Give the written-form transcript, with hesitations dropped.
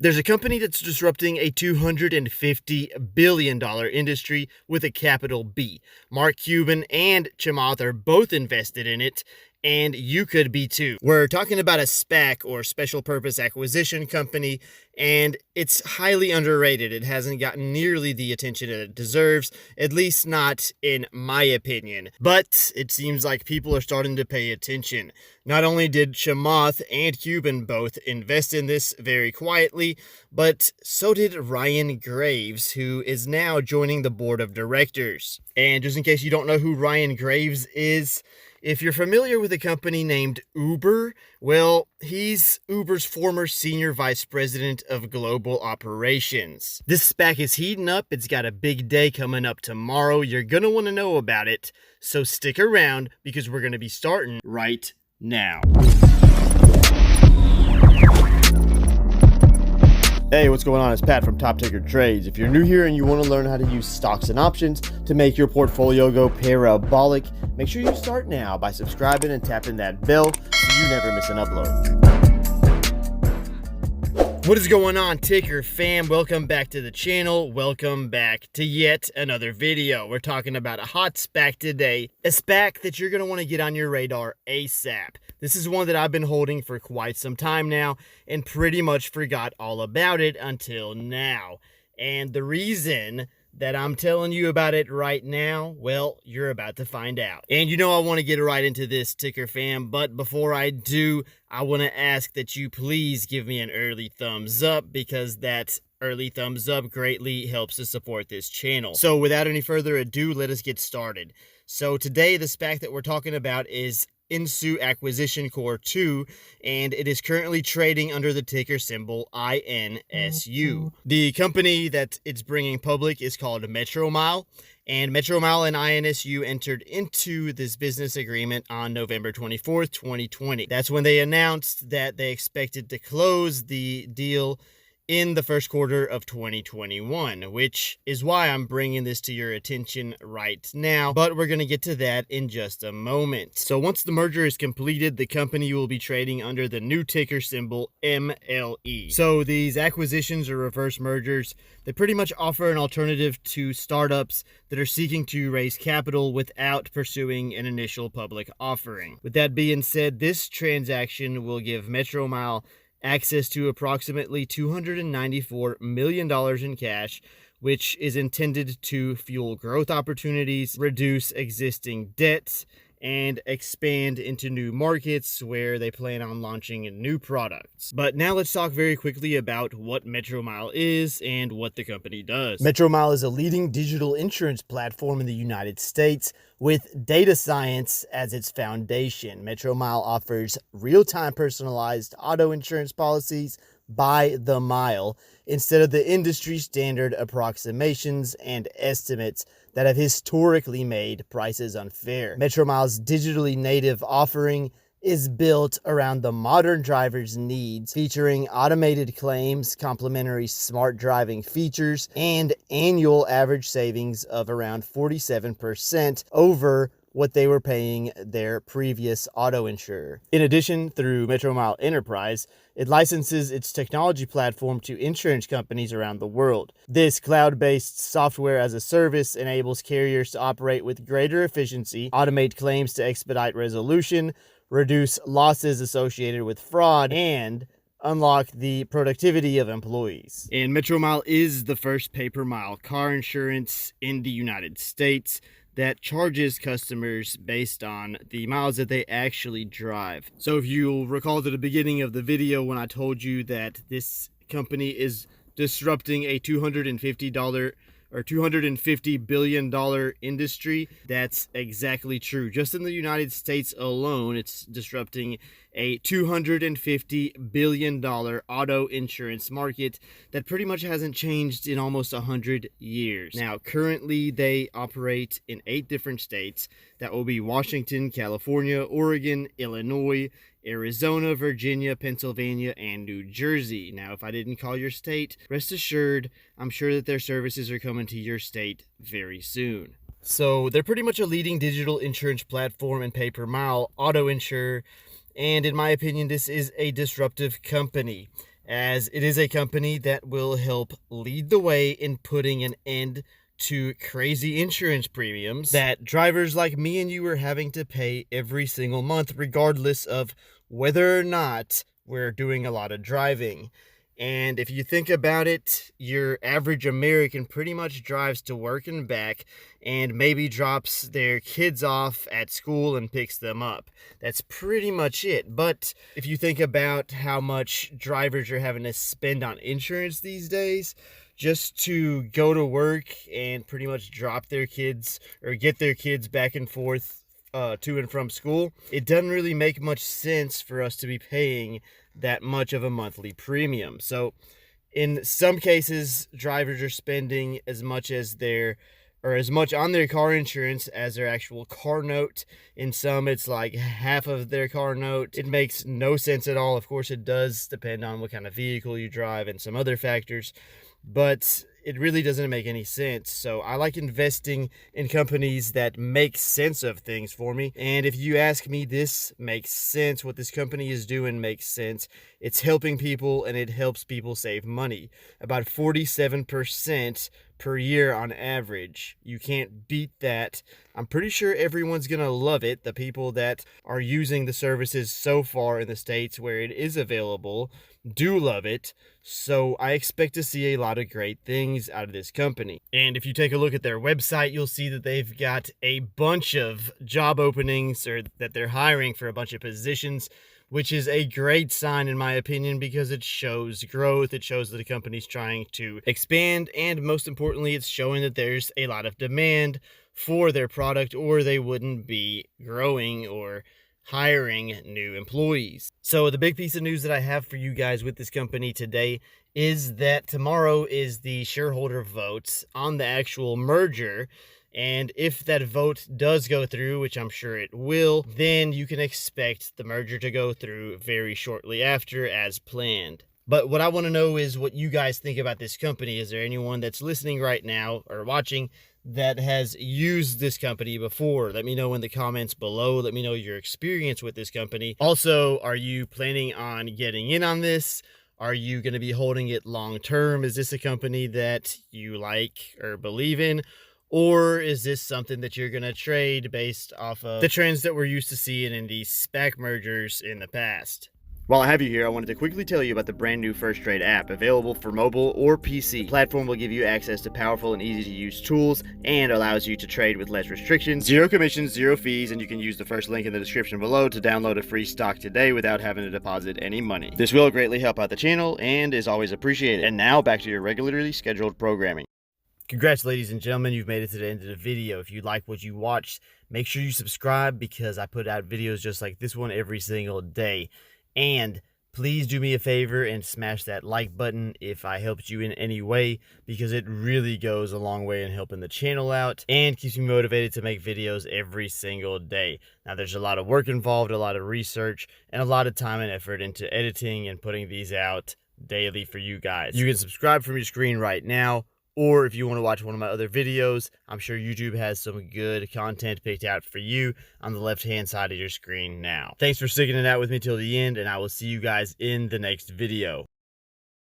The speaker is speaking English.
There's a company that's disrupting a $250 billion industry with a capital B. Mark Cuban and Chamath are both invested in it, and you could be too. We're talking about a SPAC, or special purpose acquisition company, and it's highly underrated. It hasn't gotten nearly the attention that it deserves, at least not in my opinion. But it seems like people are starting to pay attention. Not only did Chamath and Cuban both invest in this very quietly, but so did Ryan Graves, who is now joining the board of directors. And just in case you don't know who Ryan Graves is, if you're familiar with a company named Uber, well, he's Uber's former senior vice president of global operations. This SPAC is heating up. It's got a big day coming up tomorrow. You're going to want to know about it, so stick around because we're going to be starting right now. Hey, what's going on? It's Pat from Top Ticker Trades. If you're new here and you want to learn how to use stocks and options to make your portfolio go parabolic, make sure you start now by subscribing and tapping that bell so you never miss an upload. What is going on, Ticker fam? Welcome back to the channel. Welcome back to yet another video. We're talking about a hot SPAC today, a SPAC that you're going to want to get on your radar ASAP. This is one that I've been holding for quite some time now and pretty much forgot all about it until now. And the reason that I'm telling you about it right now, well, you're about to find out. And you know I want to get right into this, Ticker fam, but before I do, I want to ask that you please give me an early thumbs up, because that early thumbs up greatly helps to support this channel. So without any further ado, let us get started. So today, the SPAC that we're talking about is Insu Acquisition Corp 2, and it is currently trading under the ticker symbol INSU. The company that it's bringing public is called Metromile, and Metromile and INSU entered into this business agreement on November 24th, 2020. That's when they announced that they expected to close the deal in the first quarter of 2021, which is why I'm bringing this to your attention right now, but we're going to get to that in just a moment. So once the merger is completed, the company will be trading under the new ticker symbol MLE. So these acquisitions or reverse mergers, they pretty much offer an alternative to startups that are seeking to raise capital without pursuing an initial public offering. With that being said, this transaction will give Metromile access to approximately $294 million in cash, which is intended to fuel growth opportunities, reduce existing debt, and expand into new markets where they plan on launching new products. But now let's talk very quickly about what Metromile is and what the company does. Metromile is a leading digital insurance platform in the United States with data science as its foundation. Metromile offers real-time personalized auto insurance policies by the mile instead of the industry standard approximations and estimates that have historically made prices unfair. Metromile's digitally native offering is built around the modern driver's needs, featuring automated claims, complimentary smart driving features, and annual average savings of around 47% over what they were paying their previous auto insurer. In addition, through Metromile Enterprise, it licenses its technology platform to insurance companies around the world. This cloud-based software as a service enables carriers to operate with greater efficiency, automate claims to expedite resolution, reduce losses associated with fraud, and unlock the productivity of employees. And Metromile is the first pay-per-mile car insurance in the United States that charges customers based on the miles that they actually drive. So if you'll recall at the beginning of the video when I told you that this company is disrupting a $250 billion industry, that's exactly true. Just in the United States alone, it's disrupting a $250 billion auto insurance market that pretty much hasn't changed in almost 100 years. Now, currently, they operate in 8 different states. That will be Washington, California, Oregon, Illinois, Arizona, Virginia, Pennsylvania, and New Jersey. Now, if I didn't call your state, rest assured, I'm sure that their services are coming to your state very soon. So they're pretty much a leading digital insurance platform and pay-per-mile auto insurer, and in my opinion, this is a disruptive company. as it is a company that will help lead the way in putting an end to crazy insurance premiums that drivers like me and you are having to pay every single month, regardless of whether or not we're doing a lot of driving. And if you think about it, your average American pretty much drives to work and back and maybe drops their kids off at school and picks them up. That's pretty much it. But if you think about how much drivers are having to spend on insurance these days, just to go to work and pretty much drop their kids or get their kids back and forth to and from school, it doesn't really make much sense for us to be paying that much of a monthly premium. So in some cases, drivers are spending as much on their car insurance as their actual car note. In some, it's like half of their car note. It makes no sense at all. Of course, it does depend on what kind of vehicle you drive and some other factors, but it really doesn't make any sense. So I like investing in companies that make sense of things for me. And if you ask me, this makes sense. What this company is doing makes sense. It's helping people and it helps people save money. About 47% per year on average. You can't beat that. I'm pretty sure everyone's gonna love it. The people that are using the services so far in the states where it is available do love it. So I expect to see a lot of great things out of this company. And if you take a look at their website, you'll see that they've got a bunch of job openings, or that they're hiring for a bunch of positions, which is a great sign in my opinion, because it shows growth. It shows that the company's trying to expand, and most importantly, it's showing that there's a lot of demand for their product, or they wouldn't be growing or hiring new employees. So the big piece of news that I have for you guys with this company today is that tomorrow is the shareholder vote on the actual merger. And if that vote does go through, which I'm sure it will, then you can expect the merger to go through very shortly after, as planned. But what I want to know is what you guys think about this company. Is there anyone that's listening right now or watching that has used this company before? Let me know in the comments below. Let me know your experience with this company. Also, are you planning on getting in on this? Are you going to be holding it long term? Is this a company that you like or believe in? Or is this something that you're going to trade based off of the trends that we're used to seeing in these SPAC mergers in the past? While I have you here, I wanted to quickly tell you about the brand new First Trade app, available for mobile or PC. The platform will give you access to powerful and easy to use tools and allows you to trade with less restrictions, zero commissions, zero fees, and you can use the first link in the description below to download a free stock today without having to deposit any money. This will greatly help out the channel and is always appreciated. And now back to your regularly scheduled programming. Congrats, ladies and gentlemen, you've made it to the end of the video. If you like what you watched, make sure you subscribe, because I put out videos just like this one every single day. And please do me a favor and smash that like button if I helped you in any way, because it really goes a long way in helping the channel out and keeps me motivated to make videos every single day. Now, there's a lot of work involved, a lot of research, and a lot of time and effort into editing and putting these out daily for you guys. You can subscribe from your screen right now, or if you want to watch one of my other videos, I'm sure YouTube has some good content picked out for you on the left-hand side of your screen now. Thanks for sticking it out with me till the end, and I will see you guys in the next video.